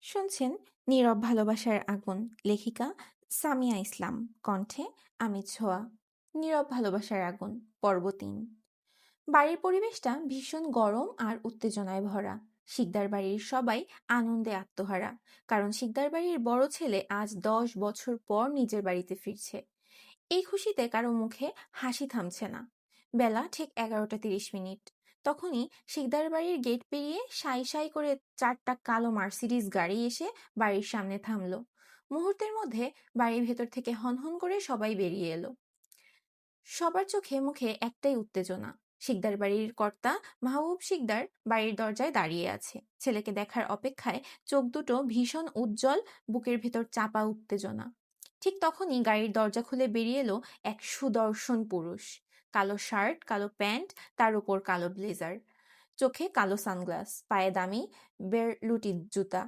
শুনছেন নীরব ভালোবাসার আগুন, লেখিকা সামিয়া ইসলাম, কণ্ঠে আমি ছোঁয়া। নীরব ভালোবাসার আগুন, পর্ব ৩। বাড়ির পরিবেশটা ভীষণ গরম আর উত্তেজনায় ভরা। শিকদার বাড়ির সবাই আনন্দে আত্মহারা, কারণ শিকদার বাড়ির বড় ছেলে আজ 10 বছর পর নিজের বাড়িতে ফিরছে। এই খুশিতে কারো মুখে হাসি থামছে না। বেলা ঠিক 11টা 30 মিনিট। তখনই শিকদার বাড়ির গেট পেরিয়ে সাই সাই করে 4টা কালো মার্সিডিজ গাড়ি এসে বাড়ির সামনে থামলো। মুহূর্তের মধ্যে বাড়ির ভেতর থেকে হনহন করে সবাই বেরিয়ে এলো। সবার চোখে মুখে একটাই উত্তেজনা। শিকদার বাড়ির কর্তা মাহবুব শিকদার বাড়ির দরজায় দাঁড়িয়ে আছে, ছেলেকে দেখার অপেক্ষায়, চোখ দুটো ভীষণ উজ্জ্বল, বুকের ভেতর চাপা উত্তেজনা। ঠিক তখনই গাড়ির দরজা খুলে বেরিয়ে এলো এক সুদর্শন পুরুষ। কালো শার্ট, কালো প্যান্ট, তার উপর কালো ব্লেজার, চোখে কালো সানগ্লাস, পায়ে দামি বেরলুটি জুতা,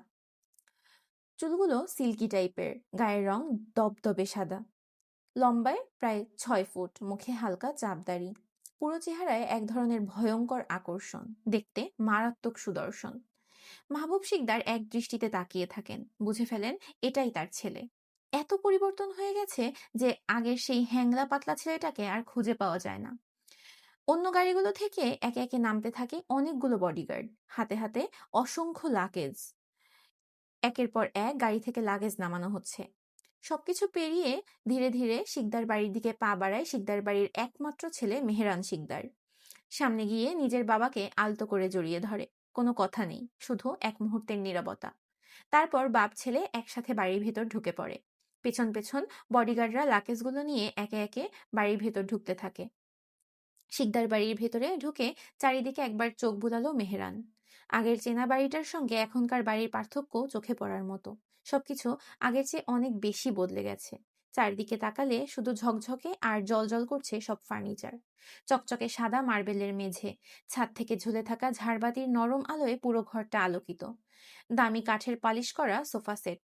চুলগুলো সিল্কি টাইপের, গায়ের রং দবদবে সাদা, লম্বায় প্রায় 6 ফুট, মুখে হালকা চাপদাড়ি। পুরো চেহারায় এক ধরনের ভয়ঙ্কর আকর্ষণ, দেখতে মারাত্মক সুদর্শন। মাহবুব শিকদার এক দৃষ্টিতে তাকিয়ে থাকেন, বুঝে ফেলেন এটাই তার ছেলে। এত পরিবর্তন হয়ে গেছে যে আগের সেই হ্যাংলা পাতলা ছেলেটাকে আর খুঁজে পাওয়া যায় না। অন্য গাড়িগুলো থেকে একে একে নামতে থাকে অনেকগুলো বডিগার্ড, হাতে হাতে অসংখ্য লাগেজ। একের পর এক গাড়ি থেকে লাগেজ নামানো হচ্ছে। সবকিছু পেরিয়ে ধীরে ধীরে শিকদার বাড়ির দিকে পা বাড়ায় শিকদার বাড়ির একমাত্র ছেলে মেহেরান শিকদার। সামনে গিয়ে নিজের বাবাকে আলতো করে জড়িয়ে ধরে। কোনো কথা নেই, শুধু এক মুহূর্তের নীরবতা। তারপর বাপ ছেলে একসাথে বাড়ির ভেতর ঢুকে পড়ে। পেছন পেছন বডিগার্ডরা লাগেজগুলো নিয়ে একে একে বাড়ির ভেতর ঢুকতে থাকে। শিকদার বাড়ির ভেতরে ঢুকে চারিদিকে একবার চোখ বুলালো মেহেরান। আগের চেনা বাড়িটার সঙ্গে এখনকার বাড়ির পার্থক্য চোখে পড়ার মতো। সবকিছু আগের চেয়ে অনেক বেশি বদলে গেছে। চারদিকে তাকালে শুধু ঝকঝকে আর জলজল করছে সব ফার্নিচার। চকচকে সাদা মার্বেলের মেঝে, ছাদ থেকে ঝুলে থাকা ঝাড়বাতির নরম আলোয় পুরো ঘরটা আলোকিত। দামি কাঠের পালিশ করা সোফা সেট,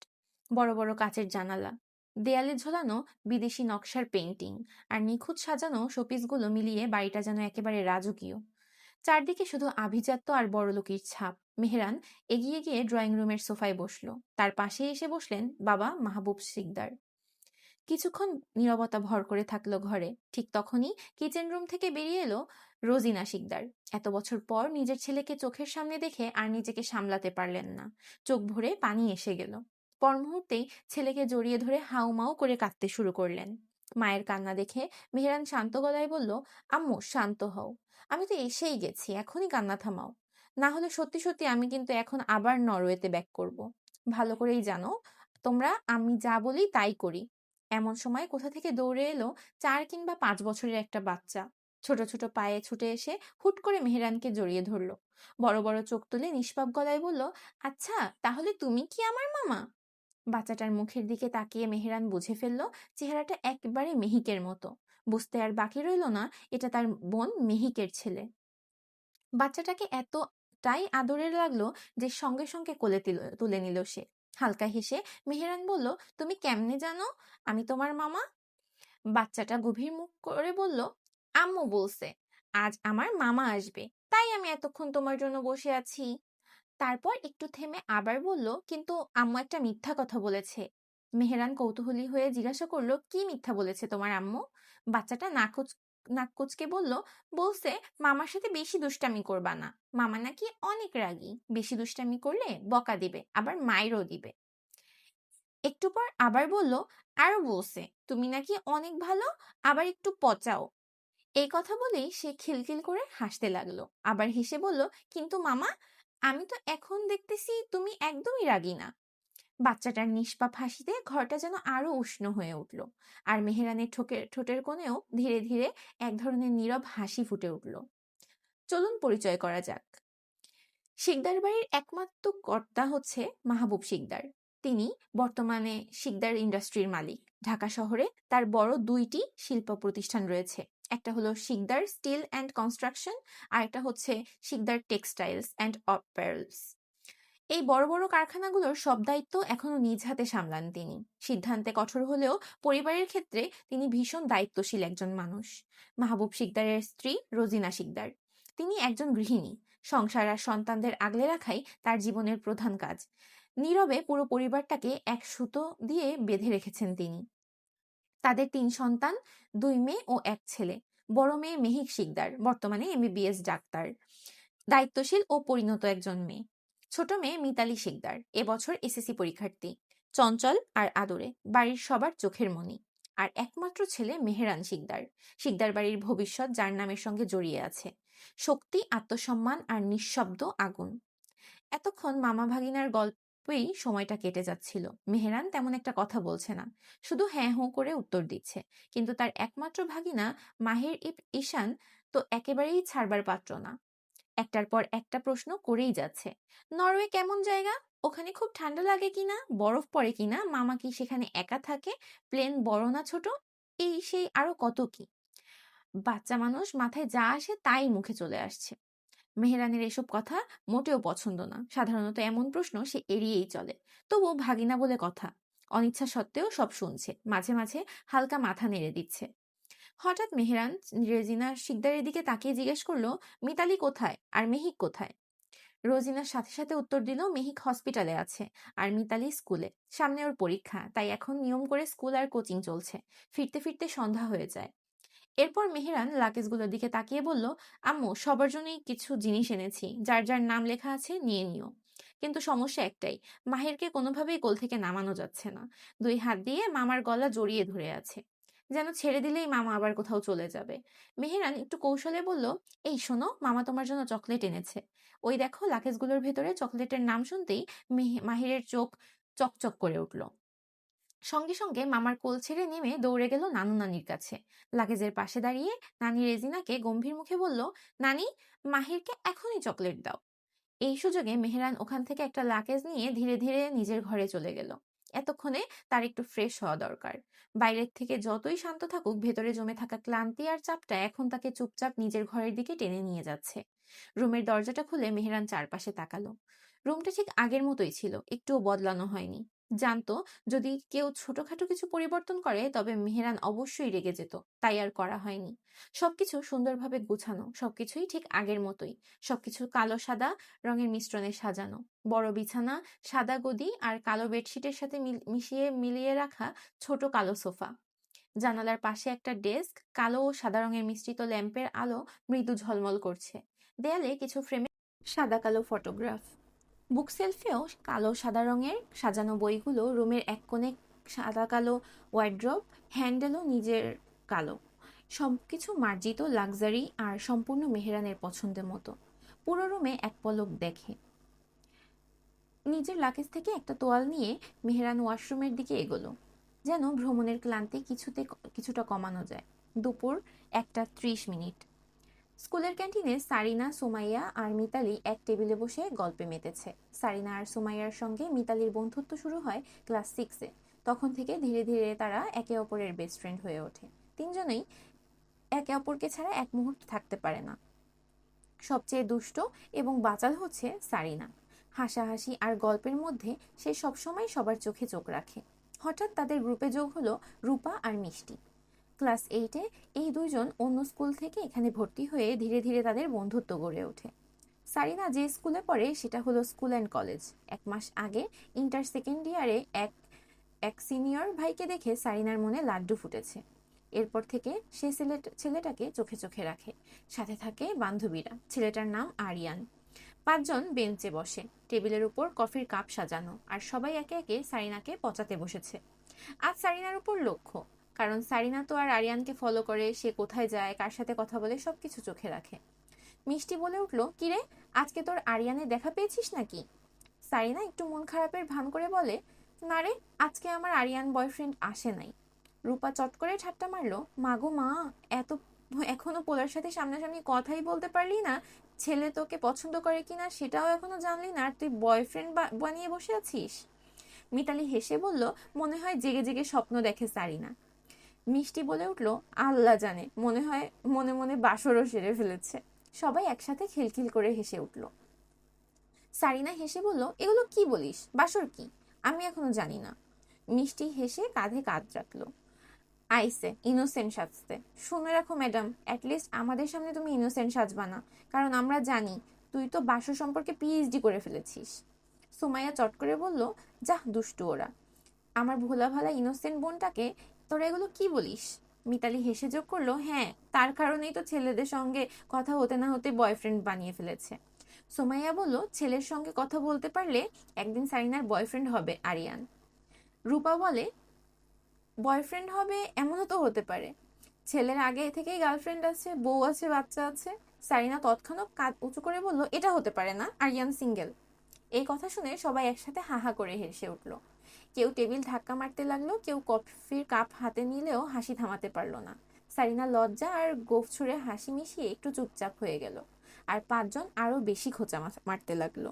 বড় বড় কাচের জানালা, দেয়ালে ঝোলানো বিদেশি নকশার পেইন্টিং, আর নিখুঁত সাজানো শোপিসগুলো মিলিয়ে বাড়িটা যেন একেবারে রাজকীয়। চারদিকে শুধু আভিজাত্য আর বড়লোকির ছাপ। মেহরান এগিয়ে গিয়ে ড্রয়িং রুমের সোফায় বসলো। তার পাশে এসে বসলেন বাবা মাহবুব শিকদার। কিছুক্ষণ নীরবতা ভর করে থাকলো ঘরে। ঠিক তখনই কিচেন রুম থেকে বেরিয়ে এলো রোজিনা শিকদার। এত বছর পর নিজের ছেলেকে চোখের সামনে দেখে আর নিজেকে সামলাতে পারলেন না, চোখ ভরে পানি এসে গেল। পর মুহূর্তেই ছেলেকে জড়িয়ে ধরে হাউমাউ করে কাঁদতে শুরু করলেন। মায়ের কান্না দেখে মেহরান শান্ত গলায় বলল, আম্মু শান্ত হও, আমি তো এসেই গেছি, এখনই কান্না থামাও। না হলে সত্যি সত্যি আমি কিন্তু এখন আবার নরওয়েতে ব্যাক করব। ভালো করেই জানো তোমরা আমি যা বলি তাই করি। এমন সময় কোথা থেকে দৌড়ে এলো 4 কিংবা 5 বছরের একটা বাচ্চা। ছোট ছোট পায়ে ছুটে এসে হুট করে মেহেরানকে জড়িয়ে ধরলো। বড় বড় চোখ তুলে নিষ্পাপ গলায় বলল, আচ্ছা তাহলে তুমি কি আমার মামা? বাচ্চাটার মুখের দিকে তাকিয়ে মেহেরান বুঝে ফেলল চেহারাটা একেবারে মেহিকের মতো। বুঝতে আর বাকি রইল না এটা তার বোন মেহিকের ছেলে। বাচ্চাটাকে এতটাই আদরের লাগলো যে সঙ্গে সঙ্গে কোলে তুলে নিল সে। হালকা হেসে মেহেরান বলল, তুমি কেমনে জানো আমি তোমার মামা? বাচ্চাটা গভীর মুখ করে বলল, আম্মু বলছে আজ আমার মামা আসবে, তাই আমি এতক্ষণ তোমার জন্য বসে আছি। তারপর একটু থেমে আবার বলল, কিন্তু আম্মু একটা মিথ্যা কথা বলেছে। মেহেরান কৌতূহলী হয়ে জিজ্ঞাসা করলো, কি মিথ্যা বলেছে তোমার আম্মু? বাচ্চাটা নাক কুচকে বলল, বলছে মামার সাথে বেশি দুষ্টামি করবা না, মামা নাকি অনেক রাগী, বেশি দুষ্টামি করলে বকা দিবে, আবার মাইরও দিবে। একটু পর আবার বলল, আরো বলছে তুমি নাকি অনেক ভালো, আবার একটু পচাও। এই কথা বলেই সে খিলখিল করে হাসতে লাগলো। আবার হেসে বলল, কিন্তু মামা আমি তো এখন দেখতেছি তুমি একদমই রাগী না। বাচ্চাটার নিষ্পাপ হাসিতে ঘরটা যেন আরো উষ্ণ হয়ে উঠল। আর মেহেরানের ঠোঁটের কোণেও ধীরে ধীরে এক ধরনের নীরব হাসি ফুটে উঠল। চলুন পরিচয় করা যাক। শিকদার বাড়ির একমাত্র কর্তা হচ্ছে মাহবুব শিকদার। তিনি বর্তমানে শিকদার ইন্ডাস্ট্রির মালিক। ঢাকা শহরে তার বড় 2টি শিল্প প্রতিষ্ঠান রয়েছে। একটা হলো শিকদার স্টিল অ্যান্ড কনস্ট্রাকশন, আর একটা হচ্ছে শিকদার টেক্সটাইলস অ্যান্ড অ্যাপারেলস। এই বড় বড় কারখানাগুলোর সব দায়িত্ব এখনো নিজ হাতে সামলান তিনি। সিদ্ধান্তে কঠোর হলেও পরিবারের ক্ষেত্রে তিনি ভীষণ দায়িত্বশীল একজন মানুষ। মাহবুব শিকদারের স্ত্রী রোজিনা শিকদার, তিনি একজন গৃহিণী। সংসার আর সন্তানদের আগলে রাখাই তার জীবনের প্রধান কাজ। নীরবে পুরো পরিবারটাকে এক সুতো দিয়ে বেঁধে রেখেছেন তিনি। তাদের ৩ সন্তান, ২ মেয়ে ও ১ ছেলে। বড় মেয়ে মেহিক শিকদার, বর্তমানে এমবিবিএস ডাক্তার, দায়িত্বশীল ও পরিণত একজন মেয়ে। ছোট মেয়ে মিতালি শিকদার, এবছর এসএসসি পরীক্ষার্থী, চঞ্চল আর আদরে, বাড়ির সবার চোখের মণি। আর একমাত্র ছেলে মেহেরান শিকদার, শিকদার বাড়ির ভবিষ্যৎ, যার নামের সঙ্গে জড়িয়ে আছে শক্তি, আত্মসম্মান আর নিঃশব্দ আগুন। এতক্ষণ মামা ভাগিনার গল্পেই সময়টা কেটে যাচ্ছিল। মেহেরান তেমন একটা কথা বলছে না, শুধু হ্যাঁ হুঁ করে উত্তর দিচ্ছে। কিন্তু তার একমাত্র ভাগিনা মাহির ঈশান তো একেবারেই ছাড়বার পাত্র না। একটার পর একটা প্রশ্ন করেই যাচ্ছে। নরওয়ে কেমন জায়গা? ওখানে খুব ঠান্ডা লাগে কিনা? বরফ পড়ে কিনা? মামা কি সেখানে একা থাকে? প্লেন বড় না ছোট? এই সেই আরো কত কি। বাচ্চা মানুষ, মাথায় যা আসে তাই মুখে চলে আসছে। মেহেরানের এসব কথা মোটেও পছন্দ না। সাধারণত এমন প্রশ্ন সে এড়িয়েই চলে। তবুও ভাগিনা বলে কথা, অনিচ্ছা সত্ত্বেও সব শুনছে, মাঝে মাঝে হালকা মাথা নেড়ে দিচ্ছে। হঠাৎ মেহেরান রেজিনা শিকদারের দিকে তাকিয়ে জিজ্ঞেস করলো, মিতালি কোথায় আর মেহিক কোথায়? রোজিনার সাথে সাথে উত্তর দিল, মেহিক হসপিটালে আছে আর মিতালি স্কুলে, সামনে ওর পরীক্ষা, তাই এখন নিয়ম করে স্কুল আর কোচিং চলছে। ফিরতে ফিরতে সন্ধ্যা হয়ে যায়। এরপর মেহেরান লাগেজগুলোর দিকে তাকিয়ে বলল, আম্মু, সবার জন্যই কিছু জিনিস এনেছি, যার যার নাম লেখা আছে, নিয়ে নিও। কিন্তু সমস্যা একটাই, মাহিরকে কোনোভাবেই কোল থেকে নামানো যাচ্ছে না। 2 হাত দিয়ে মামার গলা জড়িয়ে ধরে আছে, যেন ছেড়ে দিলেই মামা আবার কোথাও চলে যাবে। মেহেরান একটু কৌশলে বলল, এই শোনো, মামা তোমার জন্য চকলেট এনেছে। ওই দেখো। লাগেজগুলোর ভেতরে চকলেটের নাম শুনতেই মাহিরের চোখ চকচক করে উঠল। সঙ্গে সঙ্গে মামার কোল ছেড়ে নেমে দৌড়ে গেল নানু নানির কাছে। লাগেজের পাশে দাঁড়িয়ে নানি রেজিনাকে গম্ভীর মুখে বলল, নানি, মাহিরকে এখনই চকলেট দাও। এই সুযোগে মেহেরান ওখান থেকে একটা লাগেজ নিয়ে ধীরে ধীরে নিজের ঘরে চলে গেল। এতক্ষণে তার একটু ফ্রেশ হওয়া দরকার। বাইরের থেকে যতই শান্ত থাকুক, ভেতরে জমে থাকা ক্লান্তি আর চাপটা এখন তাকে চুপচাপ নিজের ঘরের দিকে টেনে নিয়ে যাচ্ছে। রুমের দরজাটা খুলে মেহেরান চারপাশে তাকালো। রুমটা ঠিক আগের মতোই ছিল, একটুও বদলানো হয়নি। জানতো যদি কেউ ছোটখাটো কিছু পরিবর্তন করে তবে মেহেরান অবশ্যই রেগে যেত, তাই আর করা হয়নি। সবকিছু সুন্দরভাবে গুছানো, সবকিছুই ঠিক আগের মতোই। সবকিছু কালো সাদা রঙের মিশ্রণে সাজানো। বড় বিছানা, সাদা গদি আর কালো বেডশিটের সাথে মিলিয়ে রাখা ছোট কালো সোফা। জানালার পাশে একটা ডেস্ক, কালো ও সাদা রঙের মিশ্রিত ল্যাম্পের আলো মৃদু ঝলমল করছে। দেয়ালে কিছু ফ্রেমে সাদা কালো ফটোগ্রাফ। বুক সেলফেও কালো সাদা রঙের সাজানো বইগুলো। রুমের এক কোণে সাদা কালো ওয়ার্ড্রোব, হ্যান্ডেলও নিজের কালো। সবকিছু মার্জিত, লাক্সারি আর সম্পূর্ণ মেহেরানের পছন্দের মতো। পুরো রুমে এক পলক দেখে। নিজের লাগেজ থেকে একটা তোয়াল নিয়ে মেহেরান ওয়াশরুমের দিকে এগোলো, যেন ভ্রমণের ক্লান্তি কিছুটা কমানো যায়। দুপুর 1:30। স্কুলের ক্যান্টিনে সারিনা, সুমাইয়া আর মিতালি এক টেবিলে বসে গল্পে মেতেছে। সারিনা আর সুমাইয়ার সঙ্গে মিতালির বন্ধুত্ব শুরু হয় ক্লাস 6-এ। তখন থেকে ধীরে ধীরে তারা একে অপরের বেস্ট ফ্রেন্ড হয়ে ওঠে। তিনজনেই একে অপরকে ছাড়া এক মুহূর্ত থাকতে পারে না। সবচেয়ে দুষ্ট এবং বাচাল হচ্ছে সারিনা। হাসাহাসি আর গল্পের মধ্যে সে সবসময় সবার চোখে চোখ রাখে। হঠাৎ তাদের গ্রুপে যোগ হলো রূপা আর মিষ্টি। ক্লাস 8-এ এই দুইজন অন্য স্কুল থেকে এখানে ভর্তি হয়ে ধীরে ধীরে তাদের বন্ধুত্ব গড়ে ওঠে। সারিনা যে স্কুলে পড়ে সেটা হলো স্কুল অ্যান্ড কলেজ। 1 মাস আগে ইন্টার সেকেন্ড ইয়ারে এক এক সিনিয়র ভাইকে দেখে সারিনার মনে লাড্ডু ফুটেছে। এরপর থেকে সে ছেলেটাকে চোখে চোখে রাখে। সাথে থাকে বান্ধবীরা। ছেলেটার নাম আরিয়ান। 5 জন বেঞ্চে বসে, টেবিলের উপর কফির কাপ সাজানো, আর সবাই একে একে সারিনাকে পচাতে বসেছে। আজ সারিনার উপর লক্ষ্য, কারণ সারিনা তো আর আরিয়ানকে ফলো করে, সে কোথায় যায়, কার সাথে কথা বলে, সবকিছু চোখে রাখে। মিষ্টি বলে উঠলো, কিরে, আজকে তোর আরিয়ানের দেখা পেয়েছিস নাকি? সারিনা একটু মন খারাপের ভান করে বলে, না রে, আজকে আমার আরিয়ান বয়ফ্রেন্ড আসে নাই। রূপা চট করে ঠাট্টা মারলো, মাগো মা, এত এখনো পোলার সাথে সামনাসামনি কথাই বলতে পারলি না? ছেলে তোকে পছন্দ করে কিনা সেটাও এখনো জানলি না, আর তুই বয়ফ্রেন্ড বানিয়ে বসে আছিস? মিতালি হেসে বলল, মনে হয় জেগে জেগে স্বপ্ন দেখে সারিনা। মিষ্টি বলে উঠলো, আল্লাহ জানে, মনে হয় মনে মনে বাসরও সেরে ফেলেছে। সবাই একসাথে খিলখিল করে হেসে উঠল। সারিনা হেসে বলল, এগুলো কি বলিস? বাসর কি? আমি এখনো জানি না। মিষ্টি হেসে কাঁধে কাঁধ রাখলো। আইসে ইনোসেন্ট সাজতে। শুনে রাখো ম্যাডাম, অ্যাটলিস্ট আমাদের সামনে তুমি ইনোসেন্ট সাজবা না, কারণ আমরা জানি তুই তো বাসর সম্পর্কে পিএইচডি করে ফেলেছিস। সুমাইয়া চট করে বলল, যাহ দুষ্টু ওরা, আমার ভোলা ভালা ইনোসেন্ট বোনটাকে তোরা এগুলো কি বলিস? মিতালি হেসে যোগ করলো, হ্যাঁ, তার কারণেই তো ছেলেদের সঙ্গে কথা হতে না হতে বয়ফ্রেন্ড বানিয়ে ফেলেছে। সুমাইয়া বলল, ছেলের সঙ্গে কথা বলতে পারলে একদিন সারিনার বয়ফ্রেন্ড হবে আরিয়ান। রূপা বলে, বয়ফ্রেন্ড হবে এমনও তো হতে পারে, ছেলের আগে থেকেই গার্লফ্রেন্ড আছে, বউ আছে, বাচ্চা আছে। সারিনা তৎক্ষণাৎ কাঁধ উঁচু করে বলল, এটা হতে পারে না, আরিয়ান সিঙ্গেল। এই কথা শুনে সবাই একসাথে হা হা করে হেসে উঠল। কেউ টেবিল ধাক্কা মারতে লাগলো, কেউ কফির কাপ হাতে নিলেও হাসি থামাতে পারলো না। সারিনা লজ্জা আর গোঁফ ছুঁড়ে হাসি মিশিয়ে একটু চুপচাপ হয়ে গেল, আর পাঁচজন আরো বেশি খোঁচা মারতে লাগলো।